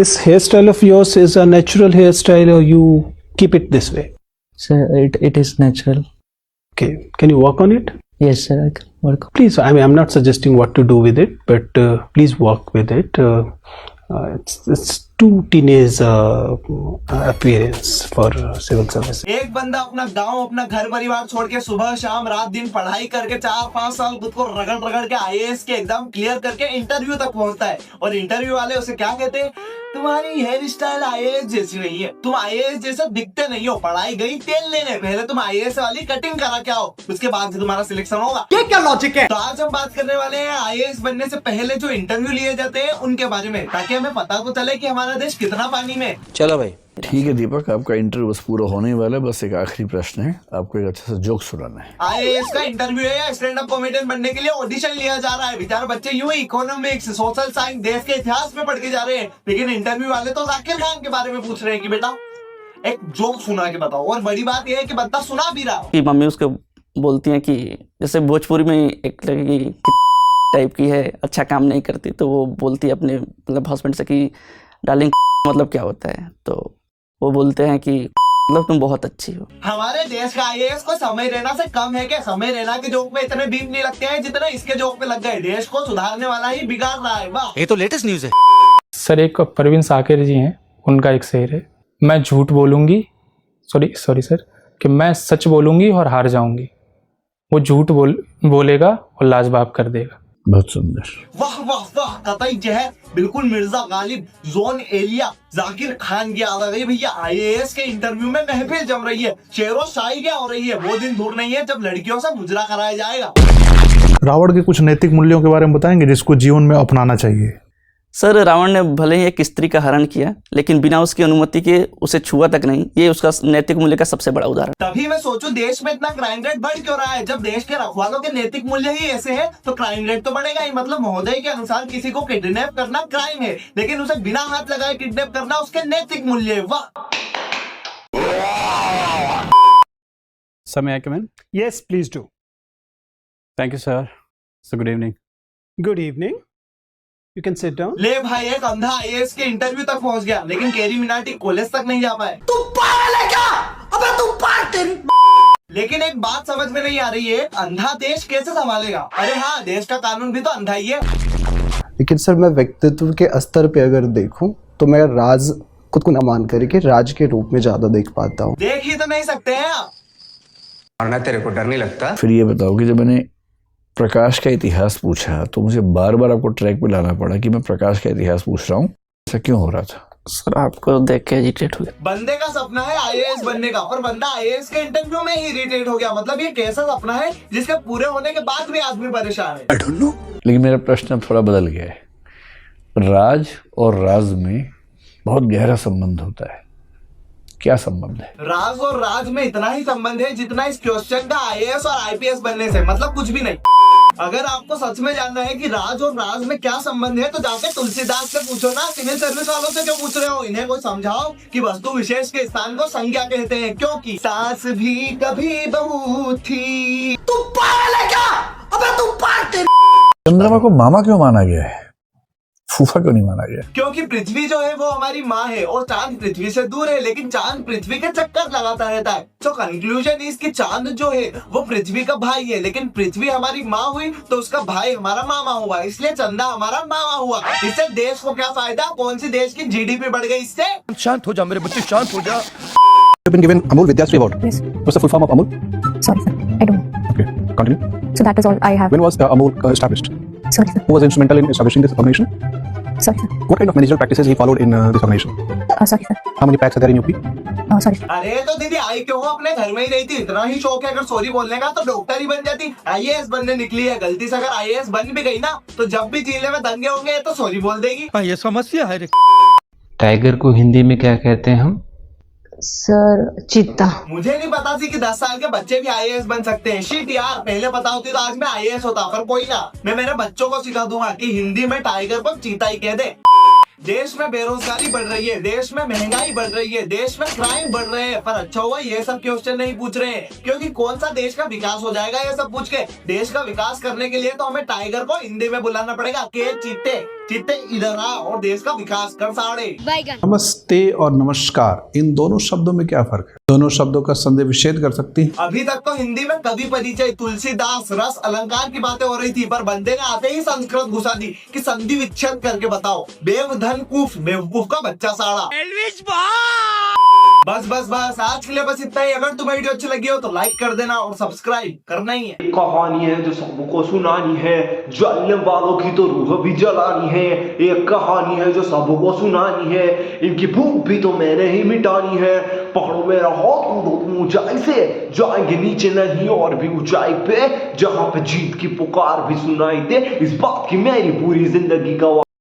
This hairstyle of yours is a natural hairstyle, or you keep it this way? Sir, it is natural. Okay, can you work on it? Yes, sir, I can work. Please, I mean, I'm not suggesting what to do with it, but please work with it. It's too teenage appearance for civil service. एक बंदा अपना गांव, अपना घर परिवार छोड़ के सुबह शाम रात दिन पढ़ाई करके 4-5 साल खुद को रगड़ रगड़ के आईएएस के एग्जाम क्लियर करके इंटरव्यू तक पहुंचता है, और इंटरव्यू वाले उसे क्या कहते हैं, तुम्हारी हेयर स्टाइल आईएएस जैसी नहीं है, तुम आईएएस जैसा दिखते नहीं हो, पढ़ाई गई तेल लेने, पहले तुम आईएएस वाली कटिंग करा के आओ, उसके बाद तुम्हारा सिलेक्शन होगा। ये क्या लॉजिक है? तो आज हम बात करने वाले हैं आईएएस बनने से पहले जो इंटरव्यू लिए जाते हैं उनके बारे में, ताकि हमें पता तो चले कि हमारा देश कितना पानी में। चलो भाई ठीक है दीपक, आपका इंटरव्यू बस पूरा होने वाला है। बस एक आखिरी प्रश्न है, आपको एक अच्छा सा जोक सुनाना है। आईएएस का इंटरव्यू है या स्टैंड अप कॉमेडियन बनने के लिए ऑडिशन लिया जा रहा है। बेचारे बच्चे यूं ही इकोनॉमिक्स, सोशल साइंस, देश के इतिहास में पढ़ के जा रहे हैं, लेकिन इंटरव्यू वाले तो जाकिर खान के बारे में पूछ रहे हैं कि बेटा एक जोक सुना के बताओ। और बड़ी बात यह है कि बंदा सुना भी रहा कि मम्मी उसको बोलती हैं कि जैसे भोजपुरी में एक लड़की टाइप की है, अच्छा काम नहीं करती, तो वो बोलती है अपने मतलब हस्बैंड से कि डार्लिंग मतलब क्या होता है, तो वो बोलते हैं कि मतलब तुम बहुत अच्छी हो। हमारे देश का आईएएस को समय रैना से कम है क्या? समय रैना के जोक में इतने बीम नहीं लगते हैं जितने इसके जोक पे लग गए। देश को सुधारने वाला ही बिगाड़ रहा है। वाह, ये तो लेटेस्ट न्यूज है। सर एक परवीन साकिर जी हैं, उनका एक शेर है, मैं झूठ बोलूंगी, सॉरी सर, कि मैं सच बोलूंगी और हार जाऊंगी, वो झूठ बोलेगा और लाजवाब कर देगा। बहुत सुंदर। वाह वाह वाह, कतई जहर, बिल्कुल मिर्जा गालिब, जोन एरिया, जाकिर खान की याद आ गई भैया। आईएएस के इंटरव्यू में महफिल जम रही है, शेरो शाही क्या हो रही है। वो दिन दूर नहीं है जब लड़कियों से मुजरा कराया जाएगा। रावण के कुछ नैतिक मूल्यों के बारे में बताएंगे जिसको जीवन में अपनाना चाहिए। सर रावण ने भले ही एक स्त्री का हरण किया, लेकिन बिना उसकी अनुमति के उसे छुआ तक नहीं, ये उसका नैतिक मूल्य का सबसे बड़ा उदाहरण। तभी मैं सोचूं देश में इतना क्राइम रेट बढ़ क्यों रहा है। जब देश के रखवालों के नैतिक मूल्य ही ऐसे हैं तो क्राइम रेट तो बढ़ेगा ही। मतलब महोदय के अनुसार किसी को किडनैप करना क्राइम है, लेकिन उसे बिना हाथ लगाए किडनैप करना उसके नैतिक मूल्य है। वाह। Sir, may I come in? Yes, please do. Thank you, sir. So, good evening. Good evening. You can sit down. ले भाई, एक अंधा आईएएस के इंटरव्यू तक पहुंच गया, लेकिन कैरी मिनाटी कॉलेज तक नहीं जा पाए। तू पागल है क्या? अबे तू पागल तेरी। लेकिन एक बात समझ में नहीं आ रही है, अंधा देश कैसे संभालेगा? अरे हाँ, देश का कानून भी तो अंधा ही है। लेकिन सर मैं व्यक्तित्व के स्तर पे अगर देखूं तो मैं राज खुद को न मान करके राज के रूप में ज्यादा देख पाता हूँ। देख ही तो नहीं सकते हैं आप। वरना तेरे को डर नहीं लगता? फिर ये बताओ कि जब मैंने प्रकाश का इतिहास पूछा तो मुझे बार बार आपको ट्रैक पे लाना पड़ा कि मैं प्रकाश का इतिहास पूछ रहा हूँ, ऐसा क्यों हो रहा था? सर आपको देख के इरिटेट हो गया। बंदे का सपना है आईएएस बनने का, और बंदा आईएएस के इंटरव्यू में ही इरिटेट हो गया। मतलब ये कैसा सपना है जिसके पूरे होने के बाद भी आदमी परेशान है। लेकिन मेरा प्रश्न अब थोड़ा बदल गया है। राज और राज में बहुत गहरा संबंध होता है, क्या संबंध है? राज और राज में इतना ही संबंध है जितना इस क्वेश्चन का आईएएस और आईपीएस बनने से, मतलब कुछ भी नहीं। अगर आपको सच में जानना है कि राज और राज में क्या संबंध है तो जाके तुलसीदास से पूछो ना। सिविल सर्विस वालों से क्यों पूछ रहे हो? इन्हें कोई समझाओ कि वस्तु विशेष के स्थान को संज्ञा कहते हैं, क्योंकि सास भी कभी बहू थी। तू पागल है क्या? अबे तू पागल। चंद्रमा को मामा क्यों माना गया है, फूफा क्यों नहीं माना गया? क्योंकि पृथ्वी जो है वो हमारी माँ है और चांद पृथ्वी से दूर है, लेकिन चांद पृथ्वी के चक्कर लगाता रहता है। तो कंक्लूजन इसकी चांद जो है वो पृथ्वी का भाई है, लेकिन पृथ्वी हमारी माँ हुई तो उसका भाई हमारा मामा हुआ, इसलिए चंदा हमारा मामा हुआ। इससे देश को क्या फायदा? कौन सी देश की जीडीपी बढ़ गई इससे? शांत हो जा मेरे बच्चे, शांत हो जा। You've been given Amul Vidyashree Award. Yes. What's the full form of Amul? Sorry, sir. I don't know. Okay, continue. So that is all I have. When was Amul established? Sorry, sir. Who was instrumental in establishing this organization? Sorry, sir. What kind of managerial practices he followed in this organization? Sorry, sir. How many packs are there in UP? Sorry. अरे तो दीदी आई क्यों हो? अपने घर में ही रही थी, इतना ही शौक है अगर सॉरी बोलने का तो डॉक्टर ही बन जाती। आईएएस बनने निकली है, गलती से अगर आईएएस बन भी गई ना तो जब भी जिले में दंगे होंगे तो सॉरी बोल देगी। ये समस्या है। टाइगर को हिंदी में क्या कहते हैं हम? सर चीता। मुझे नहीं पता थी कि 10 साल के बच्चे भी आईएएस बन सकते हैं। शिट यार, पहले पता होती तो आज मैं आईएएस होता। पर कोई ना, मैं मेरे बच्चों को सिखा दूंगा कि हिंदी में टाइगर को चीता ही कह दे। देश में बेरोजगारी बढ़ रही है, देश में महंगाई बढ़ रही है, देश में क्राइम बढ़ रहे हैं, पर अच्छा हुआ ये सब क्वेश्चन नहीं पूछ रहे हैं, क्योंकि कौन सा देश का विकास हो जाएगा ये सब पूछ के। देश का विकास करने के लिए तो हमें टाइगर को हिंदी में बुलाना पड़ेगा के चीते चित्ते इधर आ और देश का विकास कर साड़े। नमस्ते और नमस्कार, इन दोनों शब्दों में क्या फर्क है? दोनों शब्दों का संधि विच्छेद कर सकती है? अभी तक तो हिंदी में कवि परिचय, तुलसीदास, रस, अलंकार की बातें हो रही थी, पर बंदे ने आते ही संस्कृत घुसा दी कि संधि विच्छेद करके बताओ। बेवधन कूफ, बेवकूफ का बच्चा साड़ा। बस बस बस, आज के लिए बस इतना ही। अगर तुम्हें वीडियो अच्छी लगी हो तो लाइक कर देना और सब्सक्राइब करना ही है। कहानी है जो सबको सुनानी है, जलने वालों की तो रूह भी जलानी है। एक कहानी है जो सबको सुनानी है, इनकी भूख भी तो मैंने ही मिटानी है। पकड़ो मेरा हाथ, कूदो तुम ऊंचाई से, जाएंगे नीचे नहीं और भी ऊंचाई पे, जहां पे जीत की पुकार भी सुनाई दे। इस बात की मेरी पूरी जिंदगी गवाह।